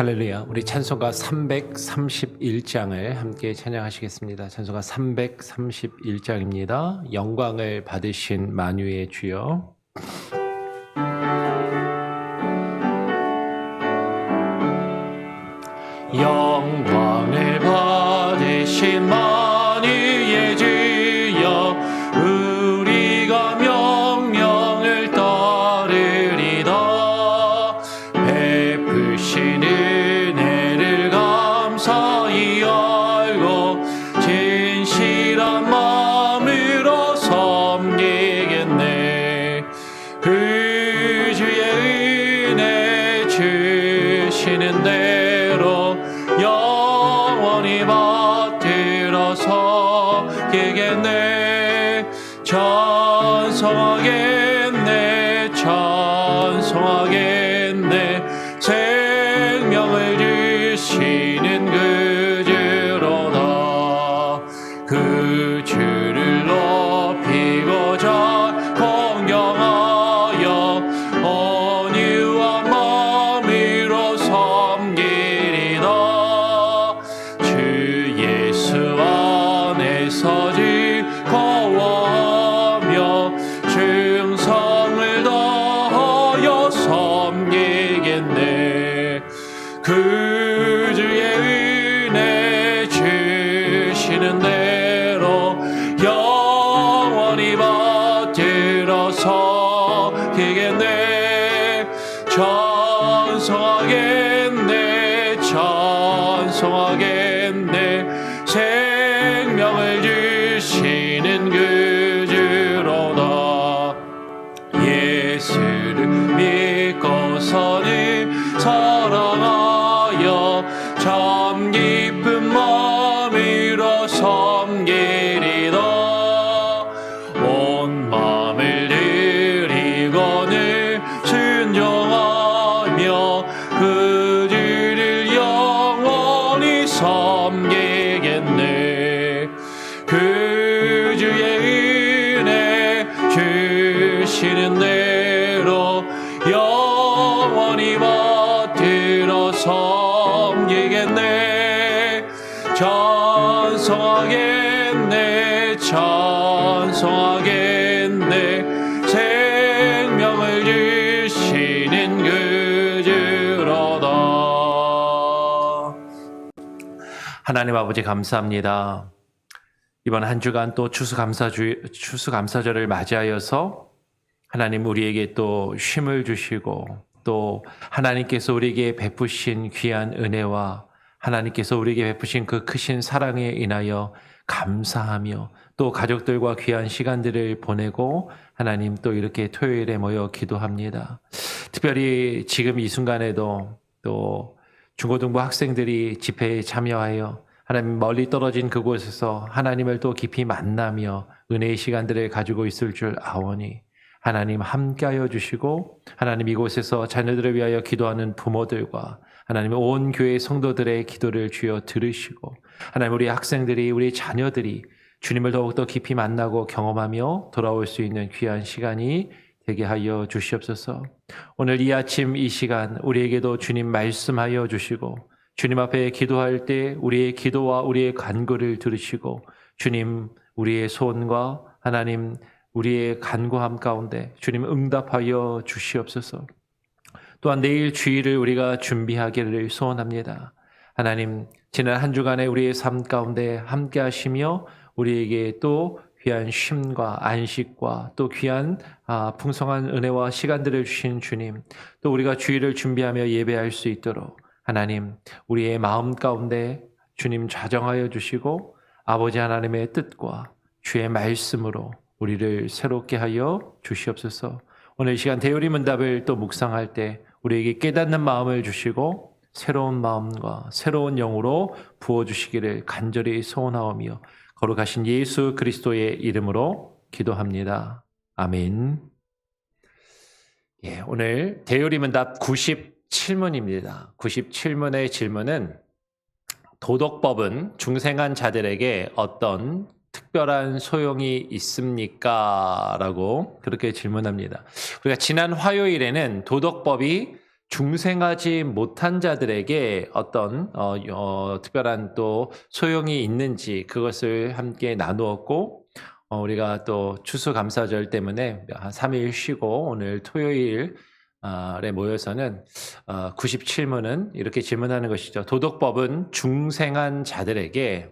할렐루야. 우리 찬송가 331장을 함께 찬양하시겠습니다. 찬송가 331장입니다. 영광을 받으신 만유의 주여. 영광을 받으신 만유의 주여, 우리가 명령을 따르리다. 베푸신 은혜를 감사히 알고 진실한 마음으로 섬기겠네. 그 주의 은혜 주시는 대로 영원히 받들어서 기겠네. 찬송하겠네, 찬송하겠네. 생명을 주시는 그 주로다. 그 주를 높이고자 공경하여 온유한 마음으로 섬기리다. 주 예수 안에서 즐거워하며 충성을 다하여 섬기겠네. 그 주의 은혜 주시는 대로 영원히 받들어서 기겠네. 찬송하겠네, 찬송하겠네. 생명을 주시는 그 주로다. 예수를 믿고서는 사랑하여 참 깊은 마음으로 섬기리다. 온 마음을 드리고는 순종하며 그 주를 영원히 섬기겠네. 그 주의 은혜 주시는 대로 영원히 받들어 섬기겠네. 찬송하겠네, 찬송하겠네. 생명을 주시는 그 주로다. 하나님 아버지 감사합니다. 이번 한 주간 또 추수감사절을 맞이하여서 하나님 우리에게 또 쉼을 주시고 또 하나님께서 우리에게 베푸신 귀한 은혜와 하나님께서 우리에게 베푸신 그 크신 사랑에 인하여 감사하며 또 가족들과 귀한 시간들을 보내고 하나님 또 이렇게 토요일에 모여 기도합니다. 특별히 지금 이 순간에도 또 중고등부 학생들이 집회에 참여하여 하나님 멀리 떨어진 그곳에서 하나님을 또 깊이 만나며 은혜의 시간들을 가지고 있을 줄 아오니 하나님 함께하여 주시고 하나님 이곳에서 자녀들을 위하여 기도하는 부모들과 하나님 온 교회 성도들의 기도를 주여 들으시고 하나님 우리 학생들이 우리 자녀들이 주님을 더욱더 깊이 만나고 경험하며 돌아올 수 있는 귀한 시간이 되게 하여 주시옵소서. 오늘 이 아침 이 시간 우리에게도 주님 말씀하여 주시고 주님 앞에 기도할 때 우리의 기도와 우리의 간구를 들으시고 주님 우리의 소원과 하나님 우리의 간구함 가운데 주님 응답하여 주시옵소서. 또한 내일 주일을 우리가 준비하기를 소원합니다. 하나님 지난 한 주간의 우리의 삶 가운데 함께 하시며 우리에게 또 귀한 쉼과 안식과 또 귀한 풍성한 은혜와 시간들을 주신 주님, 또 우리가 주일을 준비하며 예배할 수 있도록 하나님 우리의 마음 가운데 주님 좌정하여 주시고 아버지 하나님의 뜻과 주의 말씀으로 우리를 새롭게 하여 주시옵소서. 오늘 이 시간 대요리 문답을 또 묵상할 때 우리에게 깨닫는 마음을 주시고 새로운 마음과 새로운 영으로 부어주시기를 간절히 소원하오며 거룩하신 예수 그리스도의 이름으로 기도합니다. 아멘. 오늘 대요리 문답 97문입니다. 97문의 질문은 도덕법은 중생한 자들에게 어떤 특별한 소용이 있습니까? 라고 그렇게 질문합니다. 우리가 지난 화요일에는 도덕법이 중생하지 못한 자들에게 어떤 특별한 또 소용이 있는지 그것을 함께 나누었고, 우리가 또 추수감사절 때문에 한 3일 쉬고 오늘 토요일에 모여서는 97문은 이렇게 질문하는 것이죠. 도덕법은 중생한 자들에게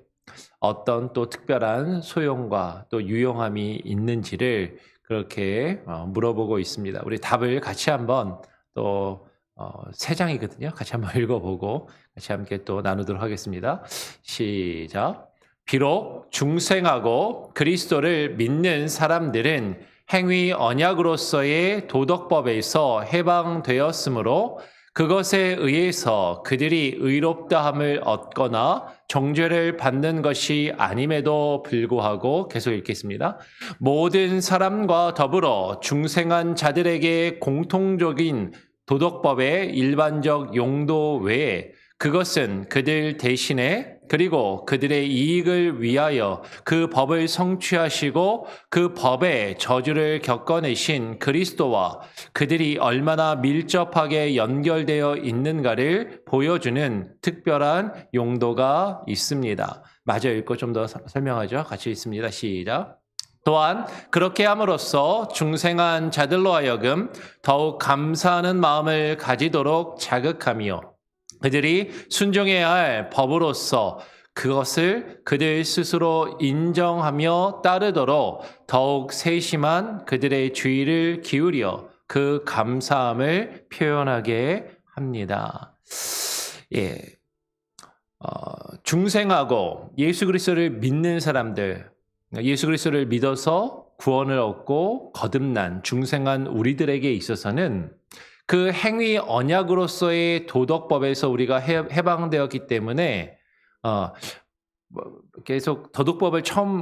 어떤 또 특별한 소용과 또 유용함이 있는지를 그렇게 물어보고 있습니다. 우리 답을 같이 한번 또 3장이거든요. 같이 한번 읽어보고 같이 함께 또 나누도록 하겠습니다. 시작. 비록 중생하고 그리스도를 믿는 사람들은 행위 언약으로서의 도덕법에서 해방되었으므로 그것에 의해서 그들이 의롭다함을 얻거나 정죄를 받는 것이 아님에도 불구하고, 계속 읽겠습니다. 모든 사람과 더불어 중생한 자들에게 공통적인 도덕법의 일반적 용도 외에 그것은 그들 대신에 그리고 그들의 이익을 위하여 그 법을 성취하시고 그 법의 저주를 겪어내신 그리스도와 그들이 얼마나 밀접하게 연결되어 있는가를 보여주는 특별한 용도가 있습니다. 마저 읽고 좀 더 설명하죠. 같이 읽습니다. 시작. 또한 그렇게 함으로써 중생한 자들로 하여금 더욱 감사하는 마음을 가지도록 자극하며 그들이 순종해야 할 법으로서 그것을 그들 스스로 인정하며 따르도록 더욱 세심한 그들의 주의를 기울여 그 감사함을 표현하게 합니다. 중생하고 예수 그리스도를 믿는 사람들, 예수 그리스도를 믿어서 구원을 얻고 거듭난 중생한 우리들에게 있어서는 그 행위 언약으로서의 도덕법에서 우리가 해방되었기 때문에 계속 도덕법을 처음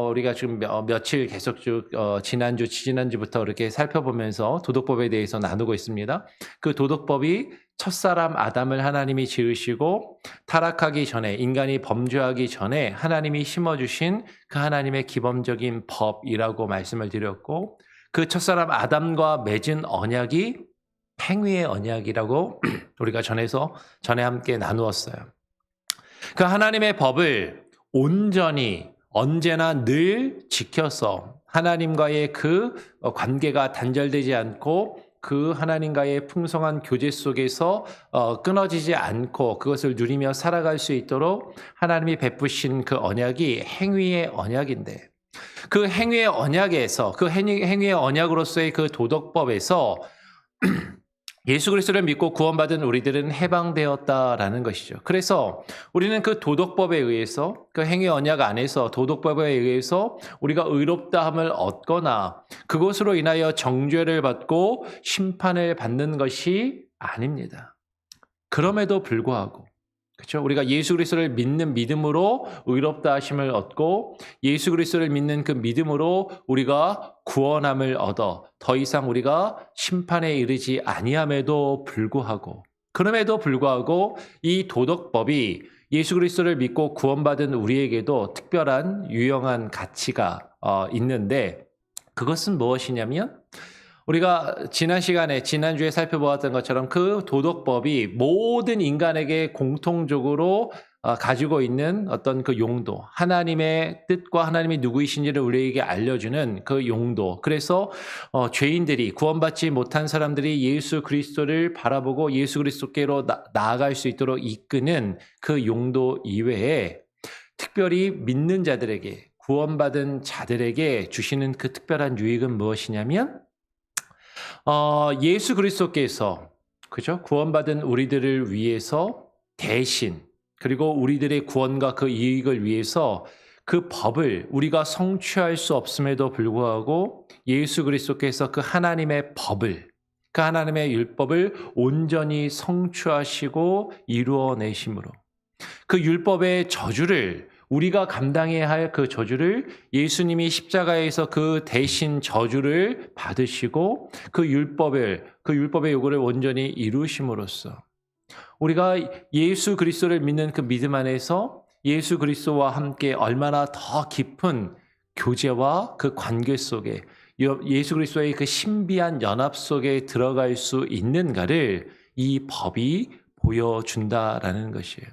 우리가 지금 며칠 계속 쭉 지난주, 지지난주부터 이렇게 살펴보면서 도덕법에 대해서 나누고 있습니다. 그 도덕법이 첫사람 아담을 하나님이 지으시고 타락하기 전에, 인간이 범죄하기 전에 하나님이 심어주신 그 하나님의 기본적인 법이라고 말씀을 드렸고, 그 첫사람 아담과 맺은 언약이 행위의 언약이라고 우리가 전에 함께 나누었어요. 그 하나님의 법을 온전히 언제나 늘 지켜서 하나님과의 그 관계가 단절되지 않고 그 하나님과의 풍성한 교제 속에서 끊어지지 않고 그것을 누리며 살아갈 수 있도록 하나님이 베푸신 그 언약이 행위의 언약인데, 그 행위의 언약에서, 그 행위의 언약으로서의 그 도덕법에서 예수 그리스도를 믿고 구원받은 우리들은 해방되었다라는 것이죠. 그래서 우리는 그 도덕법에 의해서, 그 행위 언약 안에서 도덕법에 의해서 우리가 의롭다함을 얻거나 그것으로 인하여 정죄를 받고 심판을 받는 것이 아닙니다. 그럼에도 불구하고, 그렇죠? 우리가 예수 그리스도를 믿는 믿음으로 의롭다 하심을 얻고 예수 그리스도를 믿는 그 믿음으로 우리가 구원함을 얻어 더 이상 우리가 심판에 이르지 아니함에도 불구하고, 그럼에도 불구하고 이 도덕법이 예수 그리스도를 믿고 구원받은 우리에게도 특별한 유용한 가치가 있는데, 그것은 무엇이냐면 우리가 지난주에 살펴보았던 것처럼 그 도덕법이 모든 인간에게 공통적으로 가지고 있는 어떤 그 용도, 하나님의 뜻과 하나님이 누구이신지를 우리에게 알려주는 그 용도. 그래서 죄인들이, 구원받지 못한 사람들이 예수 그리스도를 바라보고 예수 그리스도께로 나아갈 수 있도록 이끄는 그 용도 이외에 특별히 믿는 자들에게, 구원받은 자들에게 주시는 그 특별한 유익은 무엇이냐면 예수 그리스도께서, 그죠? 구원받은 우리들을 위해서 대신, 그리고 우리들의 구원과 그 이익을 위해서 그 법을 우리가 성취할 수 없음에도 불구하고 예수 그리스도께서 그 하나님의 법을, 그 하나님의 율법을 온전히 성취하시고 이루어내심으로 그 율법의 저주를, 우리가 감당해야 할 그 저주를 예수님이 십자가에서 그 대신 저주를 받으시고 그 율법의 요구를 온전히 이루심으로써 우리가 예수 그리스도를 믿는 그 믿음 안에서 예수 그리스도와 함께 얼마나 더 깊은 교제와 그 관계 속에, 예수 그리스도의 그 신비한 연합 속에 들어갈 수 있는가를 이 법이 보여준다라는 것이에요.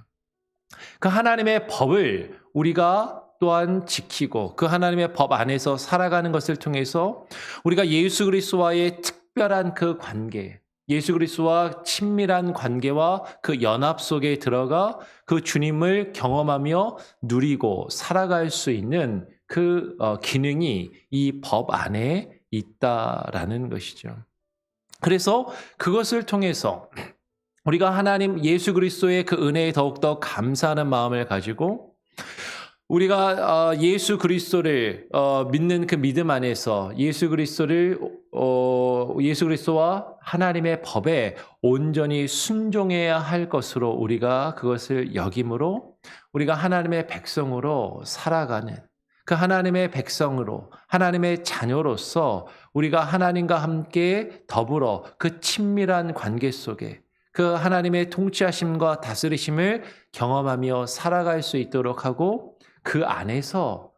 그 하나님의 법을 우리가 또한 지키고 그 하나님의 법 안에서 살아가는 것을 통해서 우리가 예수 그리스도와의 특별한 그 관계, 예수 그리스도와 친밀한 관계와 그 연합 속에 들어가 그 주님을 경험하며 누리고 살아갈 수 있는 그 기능이 이 법 안에 있다라는 것이죠. 그래서 그것을 통해서 우리가 하나님 예수 그리스도의 그 은혜에 더욱더 감사하는 마음을 가지고 우리가 예수 그리스도를 믿는 그 믿음 안에서 예수 그리스도와 하나님의 법에 온전히 순종해야 할 것으로 우리가 그것을 여김으로 우리가 하나님의 백성으로 살아가는 그 하나님의 백성으로 하나님의 자녀로서 우리가 하나님과 함께 더불어 그 친밀한 관계 속에 그 하나님의 통치하심과 다스리심을 경험하며 살아갈 수 있도록 하고 그 안에서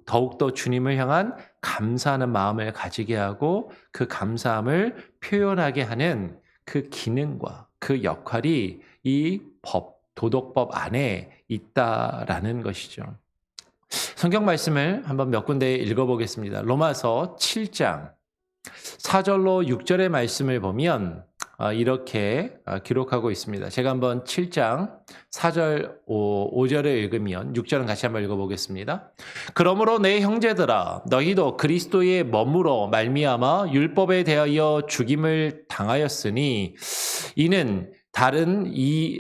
더욱더 주님을 향한 감사하는 마음을 가지게 하고 그 감사함을 표현하게 하는 그 기능과 그 역할이 이 도덕법 안에 있다라는 것이죠. 성경 말씀을 한번 몇 군데 읽어보겠습니다. 로마서 7장 4절로 6절의 말씀을 보면 이렇게 기록하고 있습니다. 제가 한번 7장 4절 5절을 읽으면 6절은 같이 한번 읽어보겠습니다. 그러므로 내 형제들아 너희도 그리스도의 몸으로 말미암아 율법에 대하여 죽임을 당하였으니 이는 다른이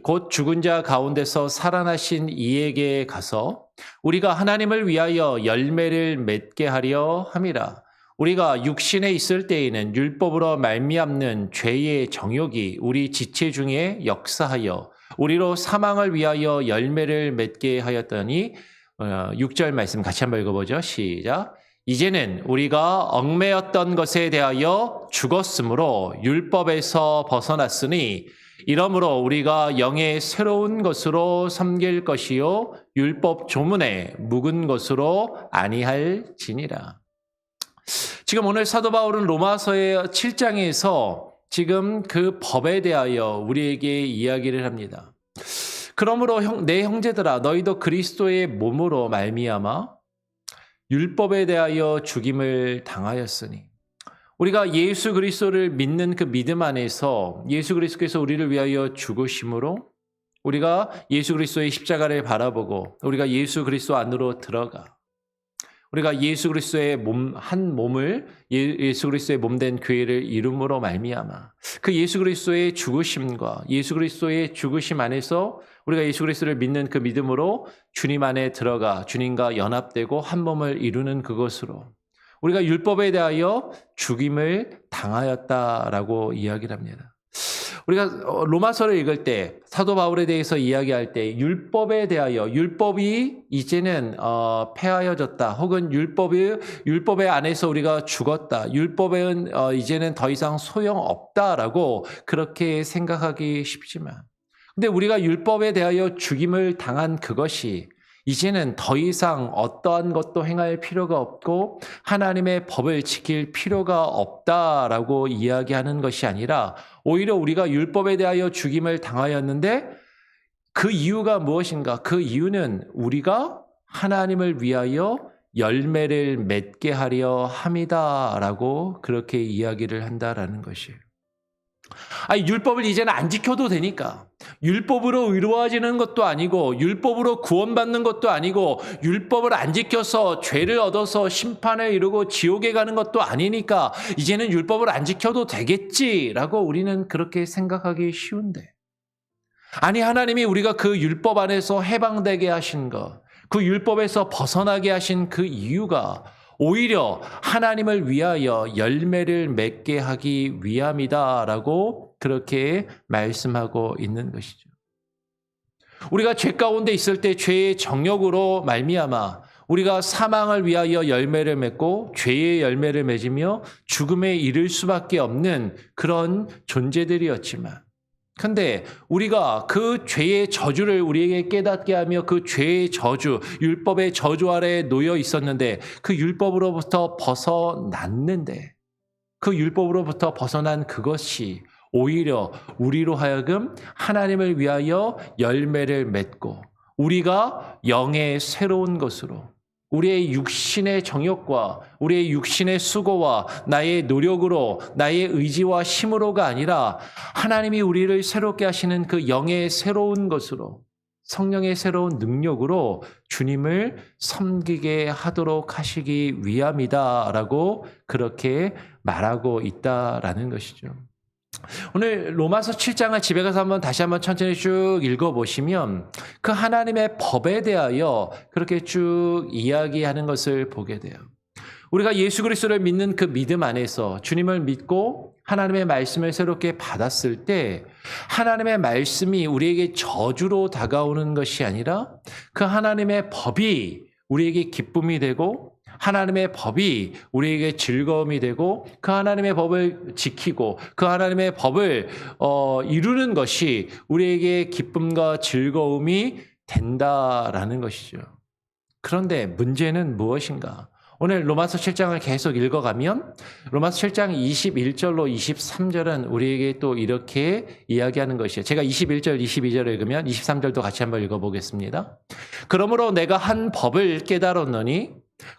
곧 죽은 자 가운데서 살아나신 이에게 가서 우리가 하나님을 위하여 열매를 맺게 하려 함이라. 우리가 육신에 있을 때에는 율법으로 말미암는 죄의 정욕이 우리 지체 중에 역사하여 우리로 사망을 위하여 열매를 맺게 하였더니 6절 말씀 같이 한번 읽어보죠. 시작. 이제는 우리가 얽매였던 것에 대하여 죽었으므로 율법에서 벗어났으니 이러므로 우리가 영의 새로운 것으로 섬길 것이요 율법 조문에 묵은 것으로 아니할지니라. 지금 오늘 사도 바울은 로마서의 7장에서 지금 그 법에 대하여 우리에게 이야기를 합니다. 그러므로 내 형제들아 너희도 그리스도의 몸으로 말미암아 율법에 대하여 죽임을 당하였으니 우리가 예수 그리스도를 믿는 그 믿음 안에서 예수 그리스도께서 우리를 위하여 죽으심으로 우리가 예수 그리스도의 십자가를 바라보고 우리가 예수 그리스도 안으로 들어가 우리가 예수 그리스도의 한 몸을 예수 그리스도의 몸된 교회를 이름으로 말미암아 그 예수 그리스도의 죽으심과 예수 그리스도의 죽으심 안에서 우리가 예수 그리스도를 믿는 그 믿음으로 주님 안에 들어가 주님과 연합되고 한 몸을 이루는 그것으로 우리가 율법에 대하여 죽임을 당하였다라고 이야기를 합니다. 우리가 로마서를 읽을 때 사도 바울에 대해서 이야기할 때 율법에 대하여 율법이 이제는 폐하여졌다 혹은 율법의 안에서 우리가 죽었다 율법은 이제는 더 이상 소용없다라고 그렇게 생각하기 쉽지만 근데 우리가 율법에 대하여 죽임을 당한 그것이 이제는 더 이상 어떠한 것도 행할 필요가 없고 하나님의 법을 지킬 필요가 없다라고 이야기하는 것이 아니라 오히려 우리가 율법에 대하여 죽임을 당하였는데 그 이유가 무엇인가? 그 이유는 우리가 하나님을 위하여 열매를 맺게 하려 함이다라고 그렇게 이야기를 한다라는 것이에요. 아니, 율법을 이제는 안 지켜도 되니까 율법으로 의로워지는 것도 아니고 율법으로 구원받는 것도 아니고 율법을 안 지켜서 죄를 얻어서 심판을 이루고 지옥에 가는 것도 아니니까 이제는 율법을 안 지켜도 되겠지라고 우리는 그렇게 생각하기 쉬운데 아니 하나님이 우리가 그 율법 안에서 해방되게 하신 것 그 율법에서 벗어나게 하신 그 이유가 오히려 하나님을 위하여 열매를 맺게 하기 위함이다라고 그렇게 말씀하고 있는 것이죠. 우리가 죄 가운데 있을 때 죄의 정욕으로 말미암아 우리가 사망을 위하여 열매를 맺고 죄의 열매를 맺으며 죽음에 이를 수밖에 없는 그런 존재들이었지만 근데 우리가 그 죄의 저주를 우리에게 깨닫게 하며 그 죄의 저주, 율법의 저주 아래에 놓여 있었는데 그 율법으로부터 벗어났는데 그 율법으로부터 벗어난 그것이 오히려 우리로 하여금 하나님을 위하여 열매를 맺고 우리가 영의 새로운 것으로 우리의 육신의 정욕과 우리의 육신의 수고와 나의 노력으로 나의 의지와 힘으로가 아니라 하나님이 우리를 새롭게 하시는 그 영의 새로운 것으로 성령의 새로운 능력으로 주님을 섬기게 하도록 하시기 위함이다라고 그렇게 말하고 있다라는 것이죠. 오늘 로마서 7장을 집에 가서 다시 한번 천천히 쭉 읽어보시면 그 하나님의 법에 대하여 그렇게 쭉 이야기하는 것을 보게 돼요. 우리가 예수 그리스도를 믿는 그 믿음 안에서 주님을 믿고 하나님의 말씀을 새롭게 받았을 때 하나님의 말씀이 우리에게 저주로 다가오는 것이 아니라 그 하나님의 법이 우리에게 기쁨이 되고 하나님의 법이 우리에게 즐거움이 되고 그 하나님의 법을 지키고 그 하나님의 법을 이루는 것이 우리에게 기쁨과 즐거움이 된다라는 것이죠. 그런데 문제는 무엇인가? 오늘 로마서 7장을 계속 읽어가면 로마서 7장 21절로 23절은 우리에게 또 이렇게 이야기하는 것이에요. 제가 21절, 22절을 읽으면 23절도 같이 한번 읽어보겠습니다. 그러므로 내가 한 법을 깨달았노니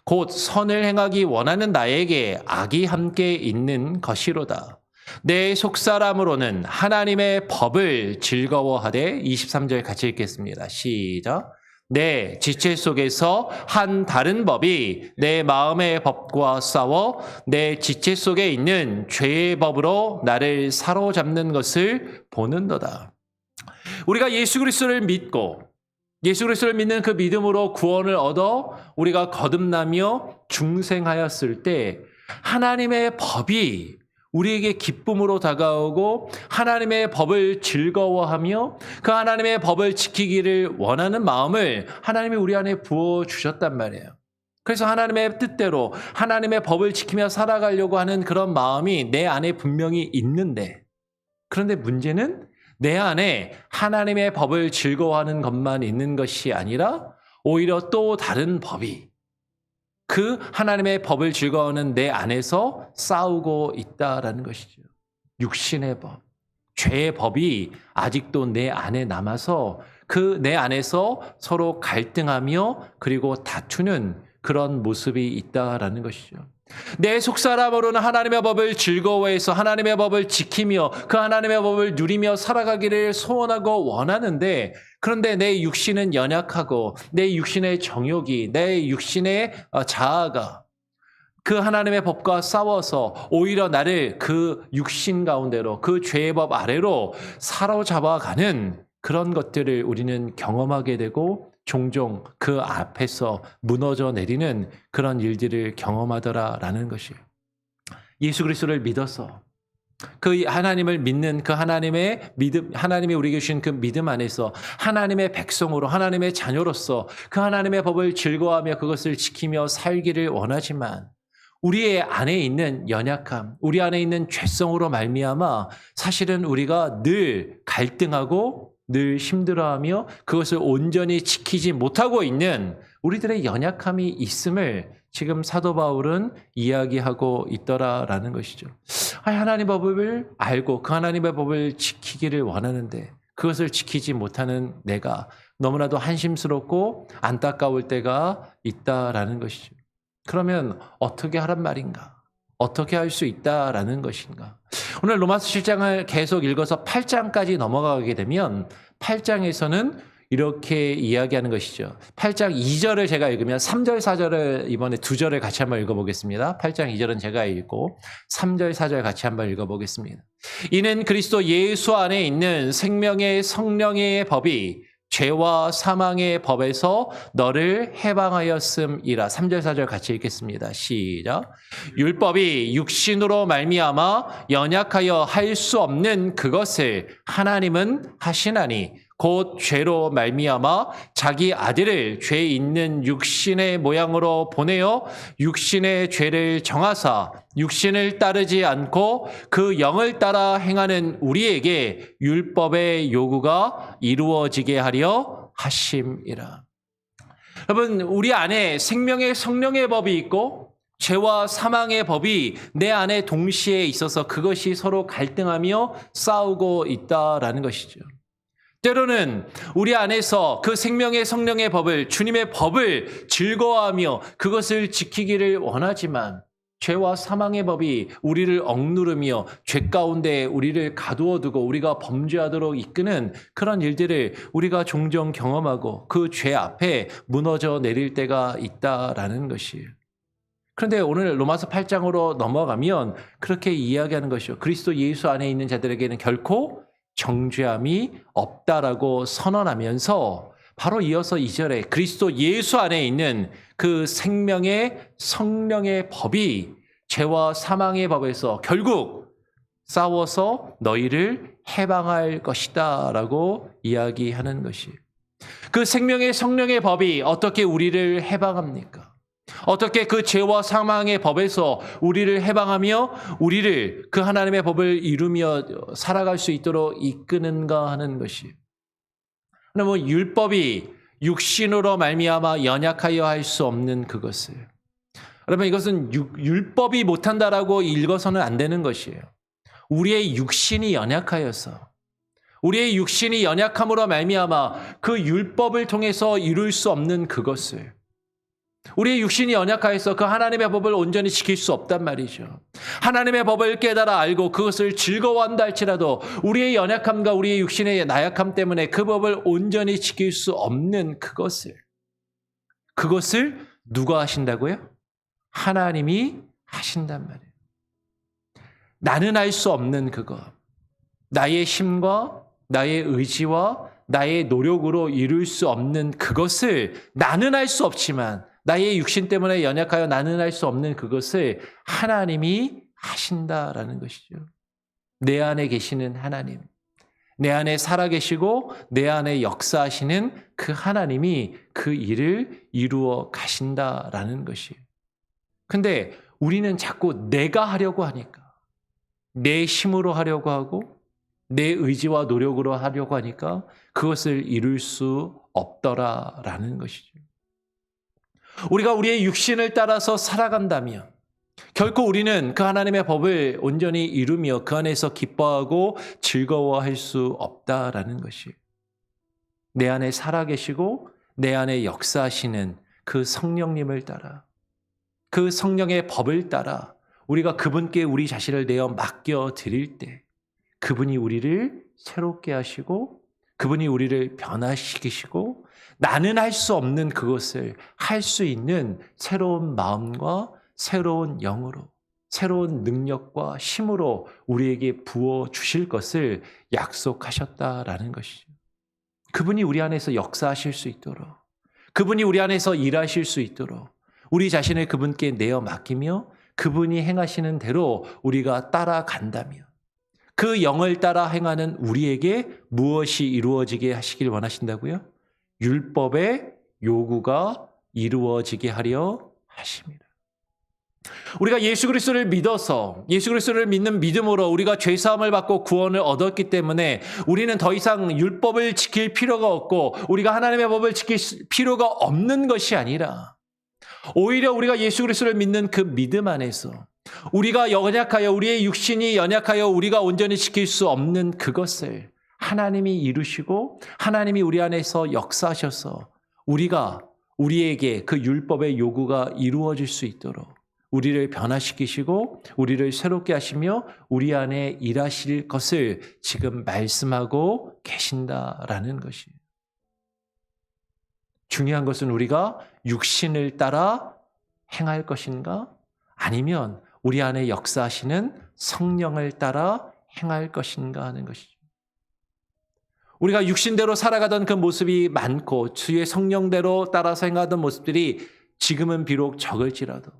곧 선을 행하기 원하는 나에게 악이 함께 있는 것이로다. 내 속사람으로는 하나님의 법을 즐거워하되 23절 같이 읽겠습니다. 시작. 내 지체 속에서 한 다른 법이 내 마음의 법과 싸워 내 지체 속에 있는 죄의 법으로 나를 사로잡는 것을 보는도다. 우리가 예수 그리스도를 믿고 예수 그리스도를 믿는 그 믿음으로 구원을 얻어 우리가 거듭나며 중생하였을 때 하나님의 법이 우리에게 기쁨으로 다가오고 하나님의 법을 즐거워하며 그 하나님의 법을 지키기를 원하는 마음을 하나님이 우리 안에 부어주셨단 말이에요. 그래서 하나님의 뜻대로 하나님의 법을 지키며 살아가려고 하는 그런 마음이 내 안에 분명히 있는데 그런데 문제는 내 안에 하나님의 법을 즐거워하는 것만 있는 것이 아니라 오히려 또 다른 법이 그 하나님의 법을 즐거워하는 내 안에서 싸우고 있다라는 것이죠. 육신의 법, 죄의 법이 아직도 내 안에 남아서 그 내 안에서 서로 갈등하며 그리고 다투는 그런 모습이 있다라는 것이죠. 내 속사람으로는 하나님의 법을 즐거워해서 하나님의 법을 지키며 그 하나님의 법을 누리며 살아가기를 소원하고 원하는데 그런데 내 육신은 연약하고 내 육신의 정욕이 내 육신의 자아가 그 하나님의 법과 싸워서 오히려 나를 그 육신 가운데로 그 죄의 법 아래로 사로잡아가는 그런 것들을 우리는 경험하게 되고 종종 그 앞에서 무너져 내리는 그런 일들을 경험하더라라는 것이에요. 예수 그리스도를 믿어서 그 하나님을 믿는 그 하나님의 믿음, 하나님이 우리에게 주신 그 믿음 안에서 하나님의 백성으로 하나님의 자녀로서 그 하나님의 법을 즐거워하며 그것을 지키며 살기를 원하지만 우리의 안에 있는 연약함, 우리 안에 있는 죄성으로 말미암아 사실은 우리가 늘 갈등하고 늘 힘들어하며 그것을 온전히 지키지 못하고 있는 우리들의 연약함이 있음을 지금 사도 바울은 이야기하고 있더라라는 것이죠. 하나님의 법을 알고 그 하나님의 법을 지키기를 원하는데 그것을 지키지 못하는 내가 너무나도 한심스럽고 안타까울 때가 있다라는 것이죠. 그러면 어떻게 하란 말인가? 어떻게 할 수 있다라는 것인가? 오늘 로마서 7장을 계속 읽어서 8장까지 넘어가게 되면 8장에서는 이렇게 이야기하는 것이죠. 8장 2절을 제가 읽으면 3절, 4절을 이번에 두 절을 같이 한번 읽어보겠습니다. 8장 2절은 제가 읽고 3절, 4절 같이 한번 읽어보겠습니다. 이는 그리스도 예수 안에 있는 생명의 성령의 법이 죄와 사망의 법에서 너를 해방하였음이라. 3절 4절 같이 읽겠습니다. 시작. 율법이 육신으로 말미암아 연약하여 할 수 없는 그것을 하나님은 하시나니 곧 죄로 말미암아 자기 아들을 죄 있는 육신의 모양으로 보내어 육신의 죄를 정하사 육신을 따르지 않고 그 영을 따라 행하는 우리에게 율법의 요구가 이루어지게 하려 하심이라. 여러분, 우리 안에 생명의 성령의 법이 있고 죄와 사망의 법이 내 안에 동시에 있어서 그것이 서로 갈등하며 싸우고 있다라는 것이죠. 때로는 우리 안에서 그 생명의 성령의 법을, 주님의 법을 즐거워하며 그것을 지키기를 원하지만 죄와 사망의 법이 우리를 억누르며 죄 가운데 우리를 가두어 두고 우리가 범죄하도록 이끄는 그런 일들을 우리가 종종 경험하고 그 죄 앞에 무너져 내릴 때가 있다라는 것이에요. 그런데 오늘 로마서 8장으로 넘어가면 그렇게 이야기하는 것이요. 그리스도 예수 안에 있는 자들에게는 결코 정죄함이 없다라고 선언하면서 바로 이어서 2절에 그리스도 예수 안에 있는 그 생명의 성령의 법이 죄와 사망의 법에서 결국 싸워서 너희를 해방할 것이다 라고 이야기하는 것이에요. 그 생명의 성령의 법이 어떻게 우리를 해방합니까? 어떻게 그 죄와 사망의 법에서 우리를 해방하며 우리를 그 하나님의 법을 이루며 살아갈 수 있도록 이끄는가 하는 것이에요. 그러면 율법이 육신으로 말미암아 연약하여 할 수 없는 그것을, 여러분 이것은 율법이 못한다라고 읽어서는 안 되는 것이에요. 우리의 육신이 연약하여서, 우리의 육신이 연약함으로 말미암아 그 율법을 통해서 이룰 수 없는 그것을, 우리의 육신이 연약하여서 그 하나님의 법을 온전히 지킬 수 없단 말이죠. 하나님의 법을 깨달아 알고 그것을 즐거워한다 할지라도 우리의 연약함과 우리의 육신의 나약함 때문에 그 법을 온전히 지킬 수 없는 그것을 누가 하신다고요? 하나님이 하신단 말이에요. 나는 할 수 없는 그것, 나의 힘과 나의 의지와 나의 노력으로 이룰 수 없는 그것을 나는 할 수 없지만 나의 육신 때문에 연약하여 나는 할 수 없는 그것을 하나님이 하신다라는 것이죠. 내 안에 계시는 하나님, 내 안에 살아계시고 내 안에 역사하시는 그 하나님이 그 일을 이루어 가신다라는 것이에요. 근데 우리는 자꾸 내가 하려고 하니까, 내 힘으로 하려고 하고 내 의지와 노력으로 하려고 하니까 그것을 이룰 수 없더라라는 것이죠. 우리가 우리의 육신을 따라서 살아간다면 결코 우리는 그 하나님의 법을 온전히 이루며 그 안에서 기뻐하고 즐거워할 수 없다라는 것이에요. 내 안에 살아계시고 내 안에 역사하시는 그 성령님을 따라, 그 성령의 법을 따라 우리가 그분께 우리 자신을 내어 맡겨 드릴 때 그분이 우리를 새롭게 하시고 그분이 우리를 변화시키시고 나는 할 수 없는 그것을 할 수 있는 새로운 마음과 새로운 영으로, 새로운 능력과 힘으로 우리에게 부어주실 것을 약속하셨다라는 것이죠. 그분이 우리 안에서 역사하실 수 있도록, 그분이 우리 안에서 일하실 수 있도록 우리 자신을 그분께 내어 맡기며 그분이 행하시는 대로 우리가 따라간다면 그 영을 따라 행하는 우리에게 무엇이 이루어지게 하시길 원하신다고요? 율법의 요구가 이루어지게 하려 하십니다. 우리가 예수 그리스도를 믿어서 예수 그리스도를 믿는 믿음으로 우리가 죄사함을 받고 구원을 얻었기 때문에 우리는 더 이상 율법을 지킬 필요가 없고 우리가 하나님의 법을 지킬 필요가 없는 것이 아니라 오히려 우리가 예수 그리스도를 믿는 그 믿음 안에서 우리가 연약하여 우리의 육신이 연약하여 우리가 온전히 지킬 수 없는 그것을 하나님이 이루시고 하나님이 우리 안에서 역사하셔서 우리에게 그 율법의 요구가 이루어질 수 있도록 우리를 변화시키시고 우리를 새롭게 하시며 우리 안에 일하실 것을 지금 말씀하고 계신다라는 것이에요. 중요한 것은 우리가 육신을 따라 행할 것인가? 아니면 우리 안에 역사하시는 성령을 따라 행할 것인가 하는 것이죠. 우리가 육신대로 살아가던 그 모습이 많고 주의 성령대로 따라서 행하던 모습들이 지금은 비록 적을지라도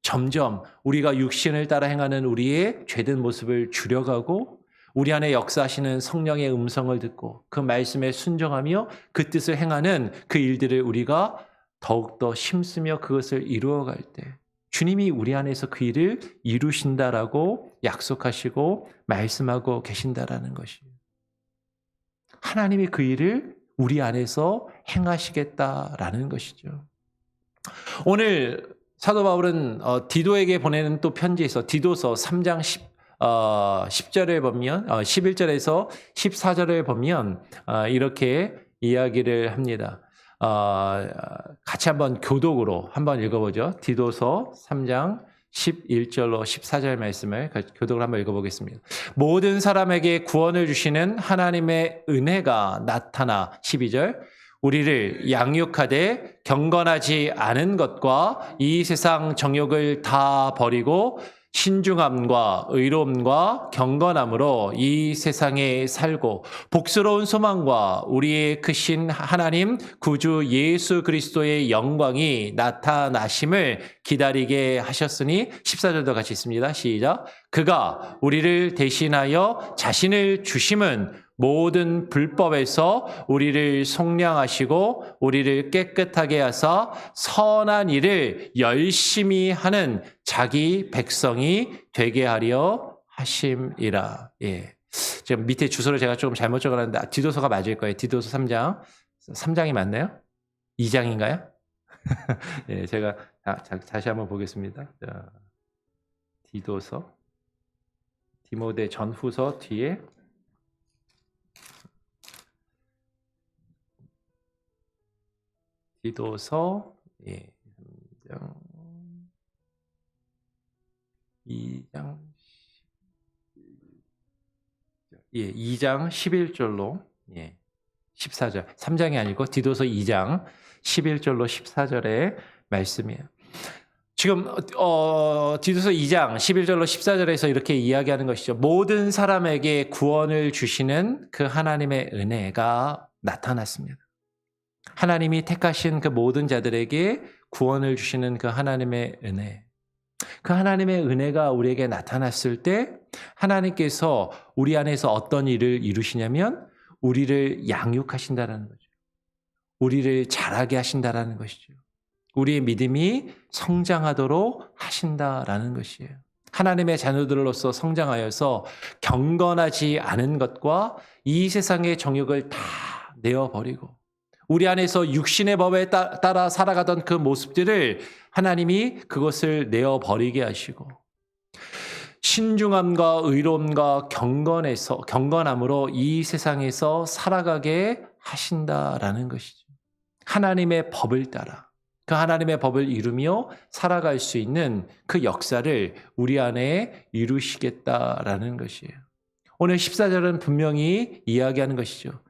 점점 우리가 육신을 따라 행하는 우리의 죄된 모습을 줄여가고 우리 안에 역사하시는 성령의 음성을 듣고 그 말씀에 순종하며 그 뜻을 행하는 그 일들을 우리가 더욱더 힘쓰며 그것을 이루어갈 때 주님이 우리 안에서 그 일을 이루신다라고 약속하시고 말씀하고 계신다라는 것이에요. 하나님이 그 일을 우리 안에서 행하시겠다라는 것이죠. 오늘 사도 바울은 디도에게 보내는 또 편지에서 디도서 3장 10절을 보면 11절에서 14절을 보면 이렇게 이야기를 합니다. 같이 한번 교독으로 한번 읽어보죠. 디도서 3장 11절로 14절 말씀을 교독을 한번 읽어보겠습니다. 모든 사람에게 구원을 주시는 하나님의 은혜가 나타나 12절 우리를 양육하되 경건하지 않은 것과 이 세상 정욕을 다 버리고 신중함과 의로움과 경건함으로 이 세상에 살고 복스러운 소망과 우리의 크신 하나님 구주 예수 그리스도의 영광이 나타나심을 기다리게 하셨으니 14절도 같이 있습니다. 시작. 그가 우리를 대신하여 자신을 주심은 모든 불법에서 우리를 속량하시고 우리를 깨끗하게 하사 선한 일을 열심히 하는 자기 백성이 되게 하려 하심이라. 예. 지금 밑에 주소를 제가 조금 잘못 적어놨는데 디도서가 맞을 거예요. 디도서 3장. 3장이 맞나요? 2장인가요? 예, 제가 다시 한번 보겠습니다. 자, 디도서. 디모데 전후서 뒤에 디도서 2장 11절로 14절 3장이 아니고 디도서 2장 11절로 14절의 말씀이에요. 지금 디도서 2장 11절로 14절에서 이렇게 이야기하는 것이죠. 모든 사람에게 구원을 주시는 그 하나님의 은혜가 나타났습니다. 하나님이 택하신 그 모든 자들에게 구원을 주시는 그 하나님의 은혜. 그 하나님의 은혜가 우리에게 나타났을 때 하나님께서 우리 안에서 어떤 일을 이루시냐면 우리를 양육하신다라는 거죠. 우리를 자라게 하신다라는 것이죠. 우리의 믿음이 성장하도록 하신다라는 것이에요. 하나님의 자녀들로서 성장하여서 경건하지 않은 것과 이 세상의 정욕을 다 내어버리고 우리 안에서 육신의 법에 따라 살아가던 그 모습들을 하나님이 그것을 내어버리게 하시고 신중함과 의로움과 경건함으로 이 세상에서 살아가게 하신다라는 것이죠. 하나님의 법을 따라 그 하나님의 법을 이루며 살아갈 수 있는 그 역사를 우리 안에 이루시겠다라는 것이에요. 오늘 14절은 분명히 이야기하는 것이죠.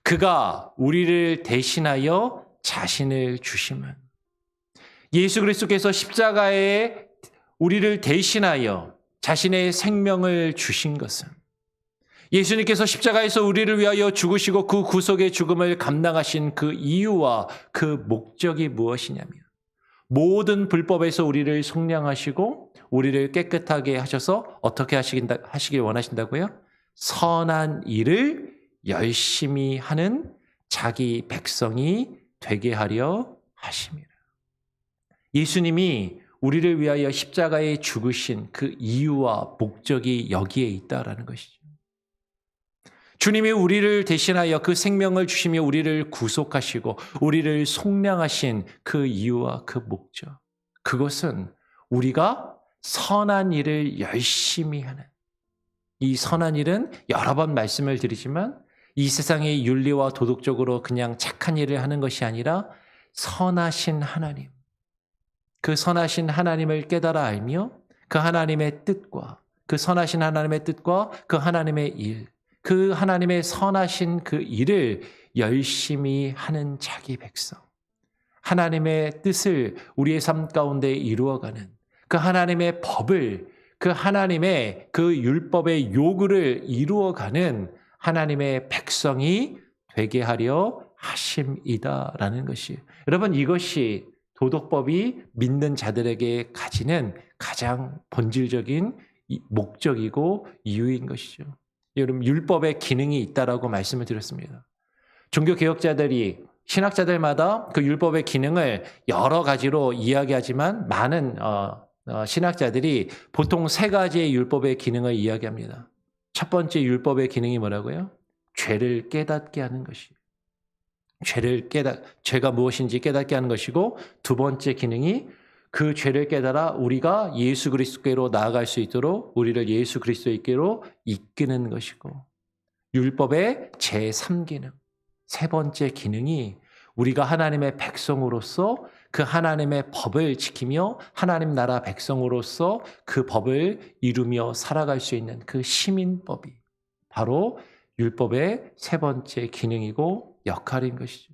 그가 우리를 대신하여 자신을 주심은 예수 그리스도께서 십자가에 우리를 대신하여 자신의 생명을 주신 것은 예수님께서 십자가에서 우리를 위하여 죽으시고 그 구속의 죽음을 감당하신 그 이유와 그 목적이 무엇이냐면 모든 불법에서 우리를 속량하시고 우리를 깨끗하게 하셔서 어떻게 하시길 원하신다고요? 선한 일을 열심히 하는 자기 백성이 되게 하려 하심이라. 예수님이 우리를 위하여 십자가에 죽으신 그 이유와 목적이 여기에 있다라는 것이죠. 주님이 우리를 대신하여 그 생명을 주시며 우리를 구속하시고 우리를 속량하신 그 이유와 그 목적. 그것은 우리가 선한 일을 열심히 하는 이 선한 일은 여러 번 말씀을 드리지만 이 세상의 윤리와 도덕적으로 그냥 착한 일을 하는 것이 아니라 선하신 하나님, 그 선하신 하나님을 깨달아 알며 그 하나님의 뜻과 그 선하신 하나님의 뜻과 그 하나님의 일, 그 하나님의 선하신 그 일을 열심히 하는 자기 백성, 하나님의 뜻을 우리의 삶 가운데 이루어가는 그 하나님의 법을, 그 하나님의 그 율법의 요구를 이루어가는 하나님의 백성이 되게 하려 하심이다라는 것이. 여러분, 이것이 도덕법이 믿는 자들에게 가지는 가장 본질적인 목적이고 이유인 것이죠. 여러분, 율법의 기능이 있다라고 말씀을 드렸습니다. 종교개혁자들이 신학자들마다 그 율법의 기능을 여러 가지로 이야기하지만 많은 신학자들이 보통 세 가지의 율법의 기능을 이야기합니다. 첫 번째 율법의 기능이 뭐라고요? 죄를 깨닫게 하는 것이에요. 죄가 무엇인지 깨닫게 하는 것이고, 두 번째 기능이 그 죄를 깨달아 우리가 예수 그리스도께로 나아갈 수 있도록 우리를 예수 그리스도께로 이끄는 것이고, 율법의 제3기능, 세 번째 기능이 우리가 하나님의 백성으로서 그 하나님의 법을 지키며 하나님 나라 백성으로서 그 법을 이루며 살아갈 수 있는 그 시민법이 바로 율법의 세 번째 기능이고 역할인 것이죠.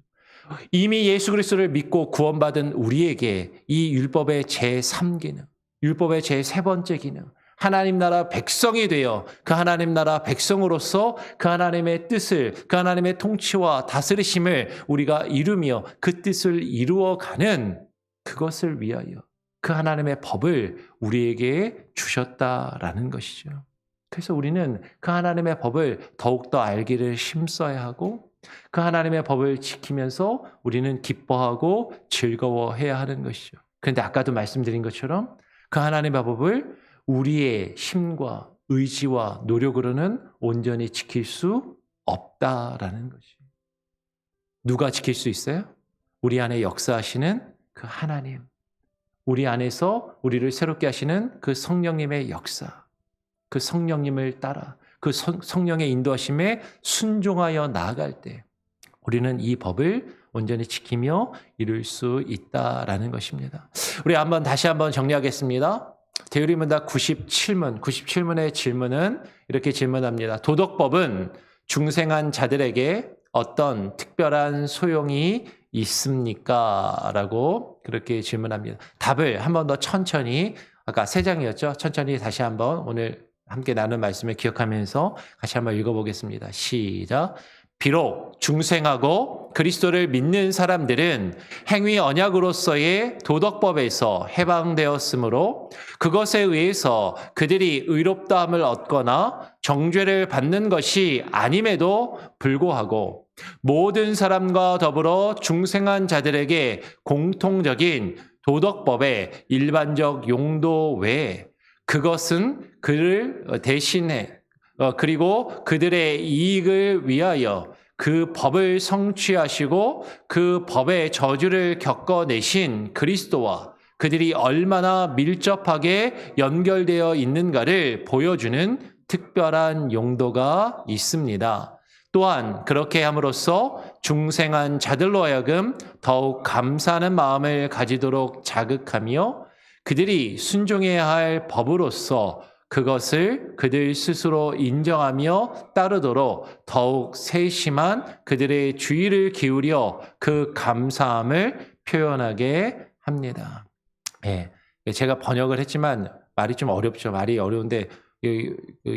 이미 예수 그리스도를 믿고 구원받은 우리에게 이 율법의 제3기능, 율법의 제3 번째 기능, 하나님 나라 백성이 되어 그 하나님 나라 백성으로서 그 하나님의 뜻을, 그 하나님의 통치와 다스리심을 우리가 이루며 그 뜻을 이루어가는 그것을 위하여 그 하나님의 법을 우리에게 주셨다라는 것이죠. 그래서 우리는 그 하나님의 법을 더욱더 알기를 힘써야 하고, 그 하나님의 법을 지키면서 우리는 기뻐하고 즐거워해야 하는 것이죠. 그런데 아까도 말씀드린 것처럼 그 하나님의 법을 우리의 힘과 의지와 노력으로는 온전히 지킬 수 없다라는 것이. 누가 지킬 수 있어요? 우리 안에 역사하시는 그 하나님, 우리 안에서 우리를 새롭게 하시는 그 성령님의 역사, 그 성령님을 따라 그 성령의 인도하심에 순종하여 나아갈 때 우리는 이 법을 온전히 지키며 이룰 수 있다라는 것입니다. 우리 다시 한번 정리하겠습니다. 대유리문답 97문의 질문은 이렇게 질문합니다. 도덕법은 중생한 자들에게 어떤 특별한 소용이 있습니까? 라고 그렇게 질문합니다. 답을 한 번 더 천천히, 아까 3장이었죠? 천천히 다시 한번 오늘 함께 나눈 말씀을 기억하면서 같이 한번 읽어보겠습니다. 시작. 비록 중생하고 그리스도를 믿는 사람들은 행위 언약으로서의 도덕법에서 해방되었으므로 그것에 의해서 그들이 의롭다함을 얻거나 정죄를 받는 것이 아님에도 불구하고 모든 사람과 더불어 중생한 자들에게 공통적인 도덕법의 일반적 용도 외에 그것은 그를 대신해 그리고 그들의 이익을 위하여 그 법을 성취하시고 그 법의 저주를 겪어내신 그리스도와 그들이 얼마나 밀접하게 연결되어 있는가를 보여주는 특별한 용도가 있습니다. 또한 그렇게 함으로써 중생한 자들로 하여금 더욱 감사하는 마음을 가지도록 자극하며 그들이 순종해야 할 법으로서 그것을 그들 스스로 인정하며 따르도록 더욱 세심한 그들의 주의를 기울여 그 감사함을 표현하게 합니다. 예, 제가 번역을 했지만 말이 좀 어렵죠. 말이 어려운데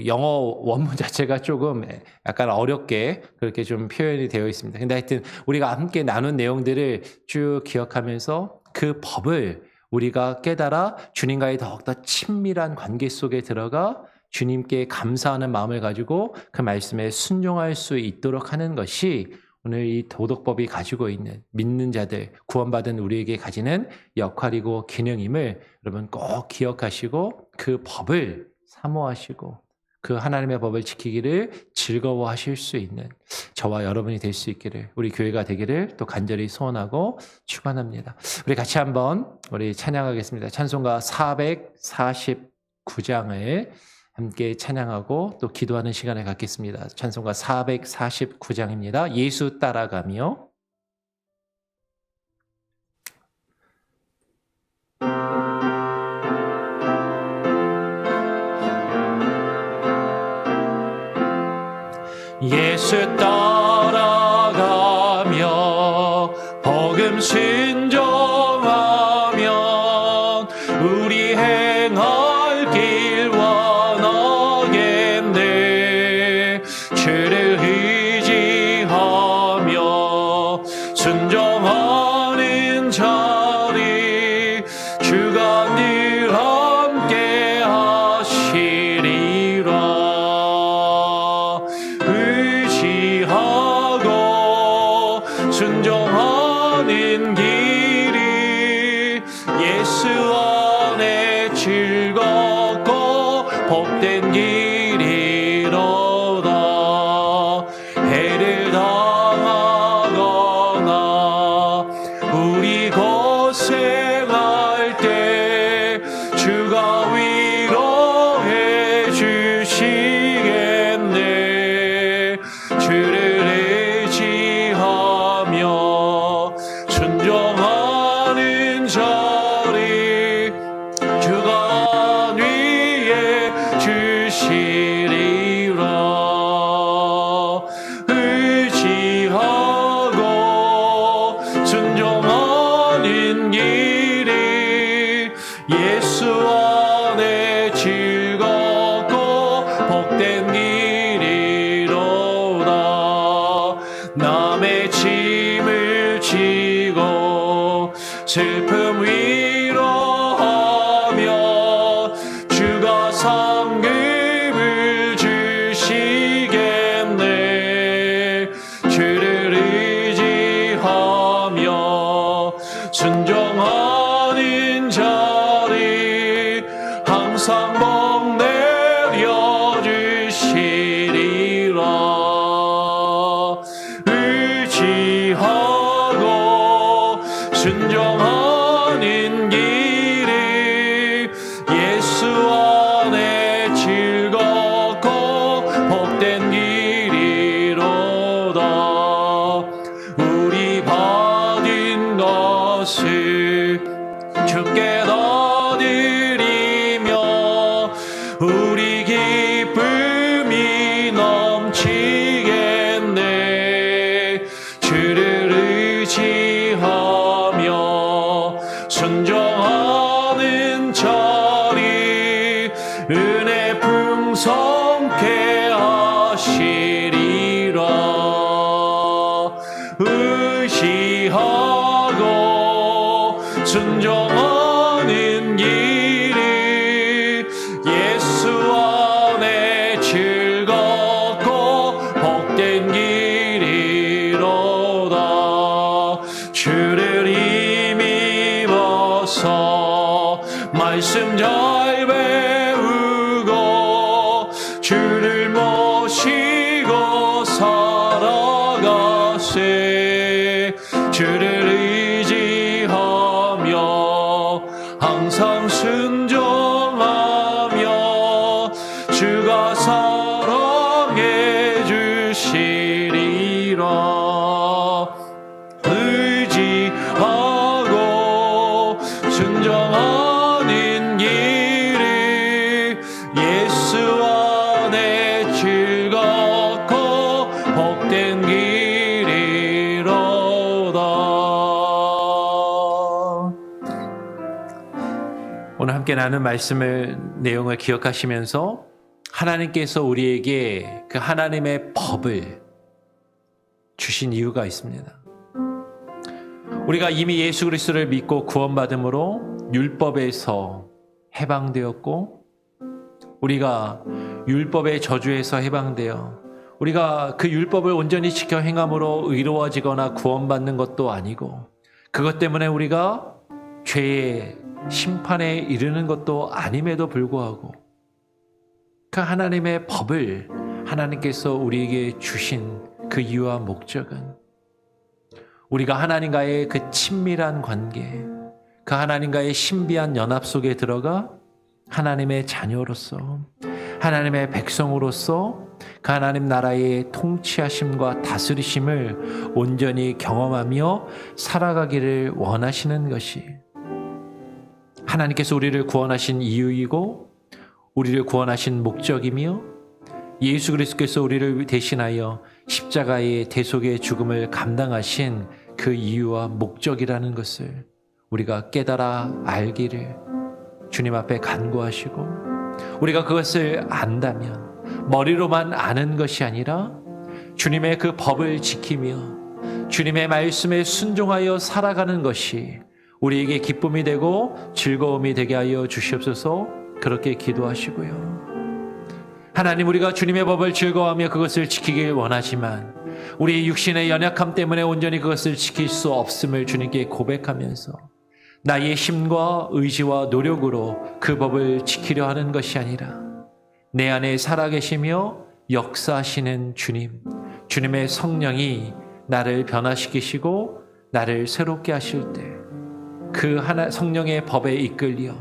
영어 원문 자체가 조금 약간 어렵게 그렇게 좀 표현이 되어 있습니다. 근데 하여튼 우리가 함께 나눈 내용들을 쭉 기억하면서 그 법을 우리가 깨달아 주님과의 더욱더 친밀한 관계 속에 들어가 주님께 감사하는 마음을 가지고 그 말씀에 순종할 수 있도록 하는 것이 오늘 이 도덕법이 가지고 있는 믿는 자들, 구원받은 우리에게 가지는 역할이고 기능임을 여러분 꼭 기억하시고 그 법을 사모하시고 그 하나님의 법을 지키기를 즐거워하실 수 있는 저와 여러분이 될 수 있기를, 우리 교회가 되기를 또 간절히 소원하고 축원합니다. 우리 같이 한번 우리 찬양하겠습니다. 찬송가 449장을 함께 찬양하고 또 기도하는 시간을 갖겠습니다. 찬송가 449장입니다. 예수 따라가며. 예수 따라가며 복음 순종하면 우리 행할 길 원하겠네. 주를 의지하며 순종하는 자리 주가 늘 함께 하시리라. 순종하는 길이 길이 예수 안에 즐겁고 복된 길이로다. 남의 짐을 지고 슬픔 위로하며 주가 상급을 주시겠네. 주를 의지하며 순종하는 자리 항상 복 내려주시리라. 의지하고 순종하는 길이 예수 안에 즐겁고 복된 길이로다. 우리 받은 것을 주께 다 드리며 우리 기쁨이 넘치겠네. 주를 의지하며 순종하는 자리 은혜 풍성케 하시리라. 의지하고 순종하는 길이 예수 안에 즐겁고 복된 길이로다. 주를 힘입어서 말씀 잘 배우고 주를 모시고 살아가세. 주를 의지하며 항상 순종하며 주가 사랑해 주시리라. 의지하고 순종하는 길이 예수 안에 즐겁고 복된 길이로다. 오늘 함께 나눈 말씀을 내용을 기억하시면서 하나님께서 우리에게 그 하나님의 법을 주신 이유가 있습니다. 우리가 이미 예수 그리스도를 믿고 구원받음으로 율법에서 해방되었고 우리가 율법의 저주에서 해방되어 우리가 그 율법을 온전히 지켜 행함으로 의로워지거나 구원받는 것도 아니고 그것 때문에 우리가 죄의 심판에 이르는 것도 아님에도 불구하고 그 하나님의 법을 하나님께서 우리에게 주신 그 이유와 목적은 우리가 하나님과의 그 친밀한 관계, 그 하나님과의 신비한 연합 속에 들어가 하나님의 자녀로서, 하나님의 백성으로서 그 하나님 나라의 통치하심과 다스리심을 온전히 경험하며 살아가기를 원하시는 것이 하나님께서 우리를 구원하신 이유이고 우리를 구원하신 목적이며 예수 그리스도께서 우리를 대신하여 십자가의 대속의 죽음을 감당하신 그 이유와 목적이라는 것을 우리가 깨달아 알기를 주님 앞에 간구하시고 우리가 그것을 안다면 머리로만 아는 것이 아니라 주님의 그 법을 지키며 주님의 말씀에 순종하여 살아가는 것이 우리에게 기쁨이 되고 즐거움이 되게 하여 주시옵소서. 그렇게 기도하시고요. 하나님, 우리가 주님의 법을 즐거워하며 그것을 지키길 원하지만 우리의 육신의 연약함 때문에 온전히 그것을 지킬 수 없음을 주님께 고백하면서 나의 힘과 의지와 노력으로 그 법을 지키려 하는 것이 아니라 내 안에 살아계시며 역사하시는 주님, 주님의 성령이 나를 변화시키시고 나를 새롭게 하실 때 그 하나 성령의 법에 이끌려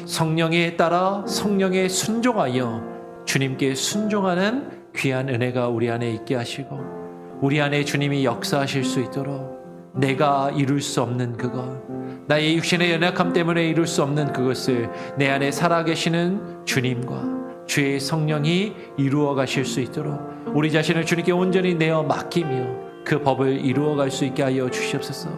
성령에 따라 성령에 순종하여 주님께 순종하는 귀한 은혜가 우리 안에 있게 하시고 우리 안에 주님이 역사하실 수 있도록 내가 이룰 수 없는 그것, 나의 육신의 연약함 때문에 이룰 수 없는 그것을 내 안에 살아계시는 주님과 주의 성령이 이루어 가실 수 있도록 우리 자신을 주님께 온전히 내어 맡기며 그 법을 이루어갈 수 있게 하여 주시옵소서.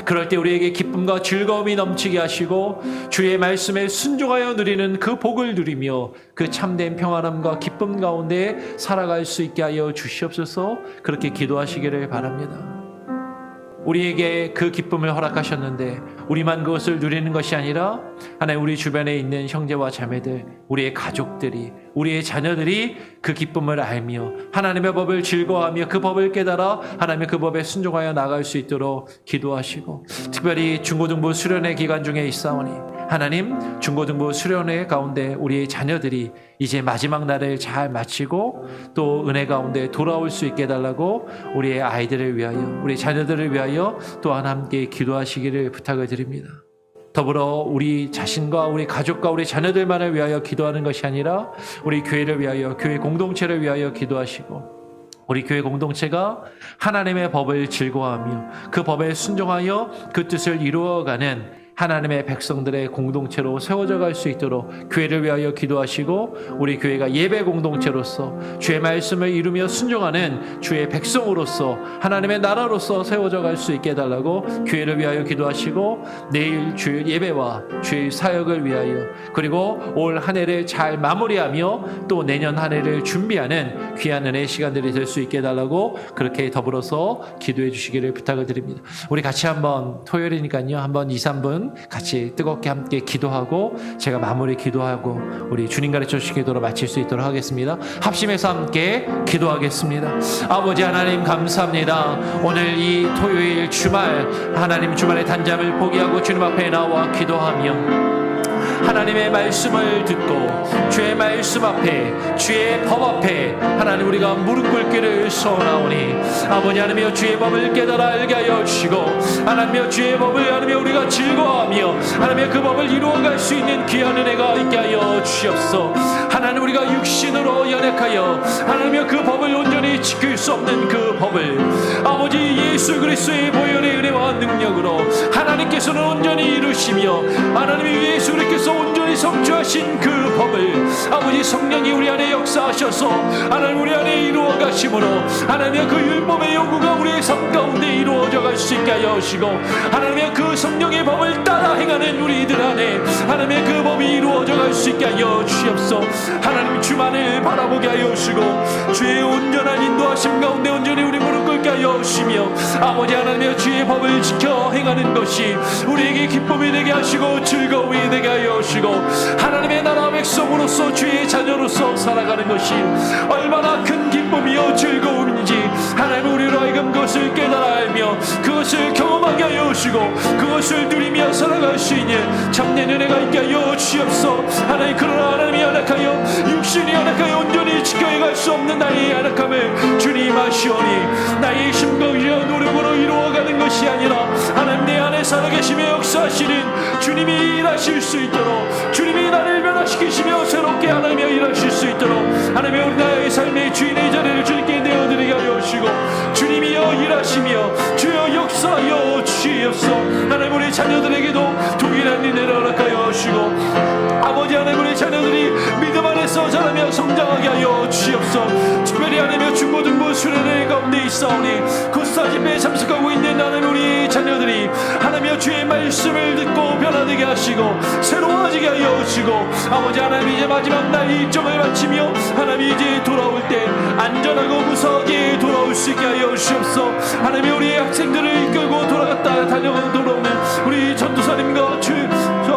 그럴 때 우리에게 기쁨과 즐거움이 넘치게 하시고 주의 말씀에 순종하여 누리는 그 복을 누리며 그 참된 평안함과 기쁨 가운데 살아갈 수 있게 하여 주시옵소서. 그렇게 기도하시기를 바랍니다. 우리에게 그 기쁨을 허락하셨는데 우리만 그것을 누리는 것이 아니라 하나님 우리 주변에 있는 형제와 자매들, 우리의 가족들이, 우리의 자녀들이 그 기쁨을 알며 하나님의 법을 즐거워하며 그 법을 깨달아 하나님의 그 법에 순종하여 나갈 수 있도록 기도하시고, 특별히 중고등부 수련회 기간 중에 있사오니 하나님 중고등부 수련회 가운데 우리의 자녀들이 이제 마지막 날을 잘 마치고 또 은혜 가운데 돌아올 수 있게 해달라고 우리의 아이들을 위하여, 우리 자녀들을 위하여 또한 함께 기도하시기를 부탁을 드립니다. 더불어 우리 자신과 우리 가족과 우리 자녀들만을 위하여 기도하는 것이 아니라 우리 교회를 위하여, 교회 공동체를 위하여 기도하시고, 우리 교회 공동체가 하나님의 법을 즐거워하며 그 법에 순종하여 그 뜻을 이루어가는 하나님의 백성들의 공동체로 세워져 갈 수 있도록 교회를 위하여 기도하시고, 우리 교회가 예배 공동체로서 주의 말씀을 이루며 순종하는 주의 백성으로서 하나님의 나라로서 세워져 갈 수 있게 해달라고 교회를 위하여 기도하시고, 내일 주일 예배와 주일 사역을 위하여, 그리고 올 한 해를 잘 마무리하며 또 내년 한 해를 준비하는 귀한 은혜의 시간들이 될 수 있게 해달라고 그렇게 더불어서 기도해 주시기를 부탁을 드립니다. 우리 같이 한번, 토요일이니까요, 한번 2, 3분 같이 뜨겁게 함께 기도하고 제가 마무리 기도하고 우리 주님 가르쳐 주신 기도로 마칠 수 있도록 하겠습니다. 합심해서 함께 기도하겠습니다. 아버지 하나님 감사합니다. 오늘 이 토요일 주말, 하나님 주말의 단잠을 포기하고 주님 앞에 나와 기도하며 하나님의 말씀을 듣고 주의 말씀 앞에, 주의 법 앞에 하나님 우리가 무릎 꿇기를 소원하오니, 아버지 하나님이여 주의 법을 깨달아 알게 하여 주시고, 하나님이여 주의 법을 하나님이여 우리가 즐거워하며 하나님이여 그 법을 이루어갈 수 있는 귀한 은혜가 있게 하여 주시옵소서. 하나님 우리가 육신으로 연약하여 하나님이여 그 법을 온전히 지킬 수 없는 그 법을 아버지 예수 그리스도의 보혈의 은혜와 능력으로 하나님께서는 온전히 이루시며 하나님이 예수 그리스도께서 온전히 성취하신 그 법을 아버지 성령이 우리 안에 역사하셔서 하나님 우리 안에 이루어 가심으로 하나님의 그 율법의 요구가 우리의 삶 가운데 이루어져 갈 수 있게 하여 주시고, 하나님의 그 성령의 법을 따라 행하는 우리들 안에 하나님의 그 법이 이루어져 갈 수 있게 하여 주시옵소서. 하나님 주만을 바라보게 하여 주시고 주의 온전한 인도하심 가운데 온전히 우리 무릎 꿇게 하여 주시며, 아버지 하나님의 주의 법을 지켜 행하는 것이 우리에게 기쁨이 되게 하시고 즐거움이 되게 하여 주시고, 하나님의 나라 백성으로서 주의 자녀로서 살아가는 것이 얼마나 큰 기쁨이요 즐거움인지 하나님 우리로 하여금 그것을 깨달아 알며 그것을 경험하게 하여 주시고 그것을 누리며 살아갈 수 있는 참된 은혜가 있게 하여 주시옵소서. 하나님 그러나 하나님이 연약하여 육신이 연약하여 온전히 지켜갈 수 없는 나의 연약함을 주님 아시오니, 나의 힘과 의지와 노력으로 이루어가는 것이 아니라 하나님 내 안에 살아계시며 역사하시는 주님이 일하실 수 있도록, 주님이 나를 변화시키시며 새롭게 하나님이 일하실 수 있도록 하나님의 우리 나의 삶의 주인의 자리를 주님께 내어드리게 하여 주시고, 주님이여 일하시며 주여 역사하여 주시옵소서. 하나님 우리 자녀들에게도 동일한 은혜를 허락하여 주시고, 아버지 하나님 우리 자녀들이 믿음 안에서 자라며 성장하게 하여 주시옵소서. 특별히 하나님의 중고등부 수련회 가운데 있사오니 그 사집회에 참석하고 있는 하나님 우리 자녀들이 하나님의 주의 말씀을 듣고 변화되게 하시고 새로워지게 하여 주시고, 아버지 하나님 이제 마지막 날 일정을 마치며 하나님 이제 돌아올 때 안전하고 무사하게 돌아올 수 있게 하여 주시옵소서. 하나님 우리 학생들을 이끌고 돌아오는 우리 전도사님과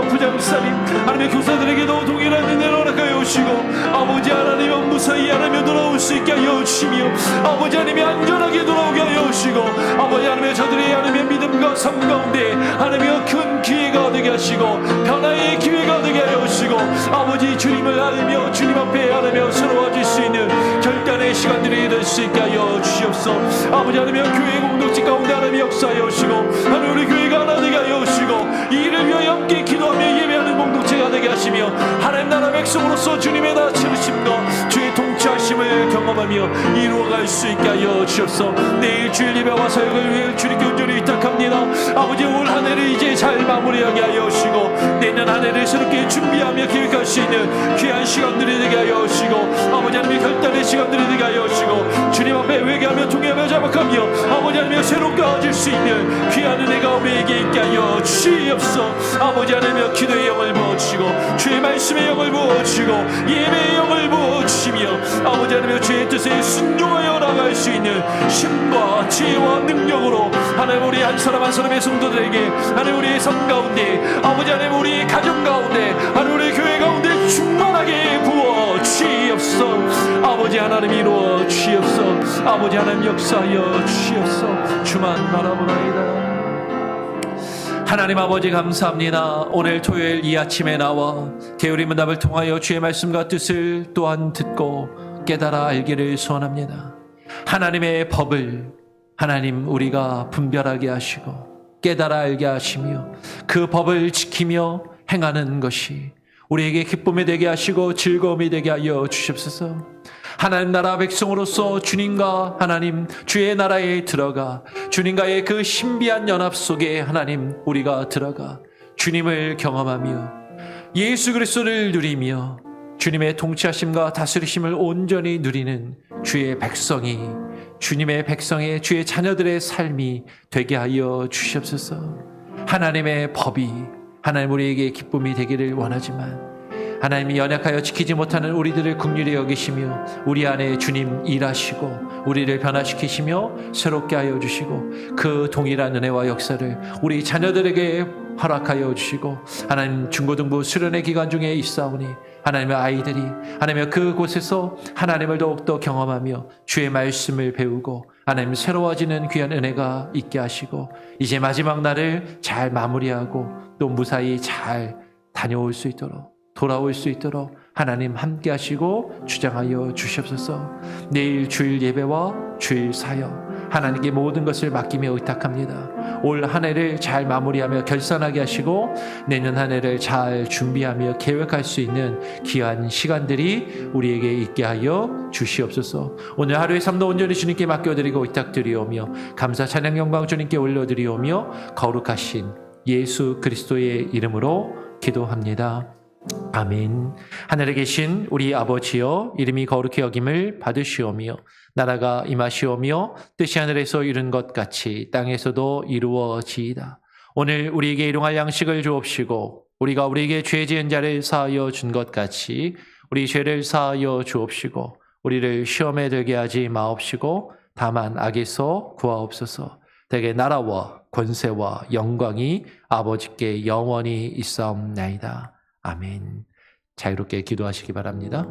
부장사님 하나님의 교사들에게도 동일한 은혜를 허락하여 주시고, 아버지 하나님 무사히 하나님 돌아올 수 있게 하여 주시며, 아버지 하나님이 안전하게 돌아오게 하여 주시고, 아버지 하나님 저들의 하나님의 믿음과 삶 가운데 하나님의 큰 기회가 되게 하시고 변화의 기회가 되게 하여 주시고, 아버지 주님을 알며 주님 앞에 하나며 새로워질 수 있는 결단의 시간들이 될 수 있게 하여 주시옵소서. 아버지 하나님의 교회 공동체 가운데 하나님 역사하여 주시고, 하나님 우리 교회가 하나 되게 하여 주시고 이 일을 위하여 함께 기도하며 예배하는 공동체가 되게 하시며, 하나님 나라 백성으로서 주님의 나라 채우심과 주의 통치하심을 경험하며 이루어갈 수 있게 하여 주옵소서. 내일 주일 예배와 사역을 위해 주님께 온전히 위탁합니다. 아버지 올 한 해를 이제 잘 마무리하게 하여 주시고 내년 한 해를 새롭게 준비하며 하나님의 기획할 수 있는 귀한 시간들이 되게 하여 주시고 아버지 하나님의 결단의 시간들이 되게 하여 주시고 주님 앞에 회개하며 통회하며 자박하며 아버지 하나님의 새롭게 가질 수 있는 귀한 은혜가 우리에게 있게 하여 주시옵소서. 아버지 하나님의 기도의 영을 부어주시고 주의 말씀의 영을 부어주시고 예배의 영을 부어주시며 아버지 하나님의 주의 뜻에 순종하여 나갈 수 있는 힘과 지혜와 능력으로 하나님 우리 한 사람 한 사람의 성도들에게 하나님 우리의 삶 가운데 아버지 하나님 우리 가정 가운데 하나님 우리 교회 가운데 충만하게 부어 주시옵소서. 아버지 하나님 이루어 주시옵소서. 아버지 하나님 역사하여 주시옵소서. 주만 바라보나이다. 하나님 아버지 감사합니다. 오늘 토요일 이 아침에 나와 게으리 문답을 통하여 주의 말씀과 뜻을 또한 듣고 깨달아 알기를 소원합니다. 하나님의 법을 하나님 우리가 분별하게 하시고 깨달아 알게 하시며 그 법을 지키며 행하는 것이 우리에게 기쁨이 되게 하시고 즐거움이 되게 하여 주시옵소서. 하나님 나라 백성으로서 주님과 하나님 주의 나라에 들어가 주님과의 그 신비한 연합 속에 하나님 우리가 들어가 주님을 경험하며 예수 그리스도를 누리며 주님의 통치하심과 다스리심을 온전히 누리는 주의 백성이 주님의 백성의 주의 자녀들의 삶이 되게 하여 주시옵소서. 하나님의 법이 하나님 우리에게 기쁨이 되기를 원하지만 하나님이 연약하여 지키지 못하는 우리들을 긍휼히 여기시며 우리 안에 주님 일하시고 우리를 변화시키시며 새롭게 하여 주시고 그 동일한 은혜와 역사를 우리 자녀들에게 허락하여 주시고 하나님 중고등부 수련의 기간 중에 있사오니 하나님의 아이들이 하나님의 그곳에서 하나님을 더욱더 경험하며 주의 말씀을 배우고 하나님 새로워지는 귀한 은혜가 있게 하시고 이제 마지막 날을 잘 마무리하고 또 무사히 잘 다녀올 수 있도록 돌아올 수 있도록 하나님 함께 하시고 주장하여 주시옵소서. 내일 주일 예배와 주일 사역 하나님께 모든 것을 맡기며 의탁합니다. 올 한 해를 잘 마무리하며 결산하게 하시고 내년 한 해를 잘 준비하며 계획할 수 있는 귀한 시간들이 우리에게 있게 하여 주시옵소서. 오늘 하루의 삶도 온전히 주님께 맡겨드리고 의탁드리오며 감사 찬양 영광 주님께 올려드리오며 거룩하신 예수 그리스도의 이름으로 기도합니다. 아멘. 하늘에 계신 우리 아버지여 이름이 거룩히 여김을 받으시오며 나라가 임하시오며 뜻이 하늘에서 이룬 것 같이 땅에서도 이루어지이다. 오늘 우리에게 일용할 양식을 주옵시고 우리가 우리에게 죄 지은 자를 사하여 준 것 같이 우리 죄를 사하여 주옵시고 우리를 시험에 들게 하지 마옵시고 다만 악에서 구하옵소서. 대개 나라와 권세와 영광이 아버지께 영원히 있사옵나이다. 아멘. 자유롭게 기도하시기 바랍니다.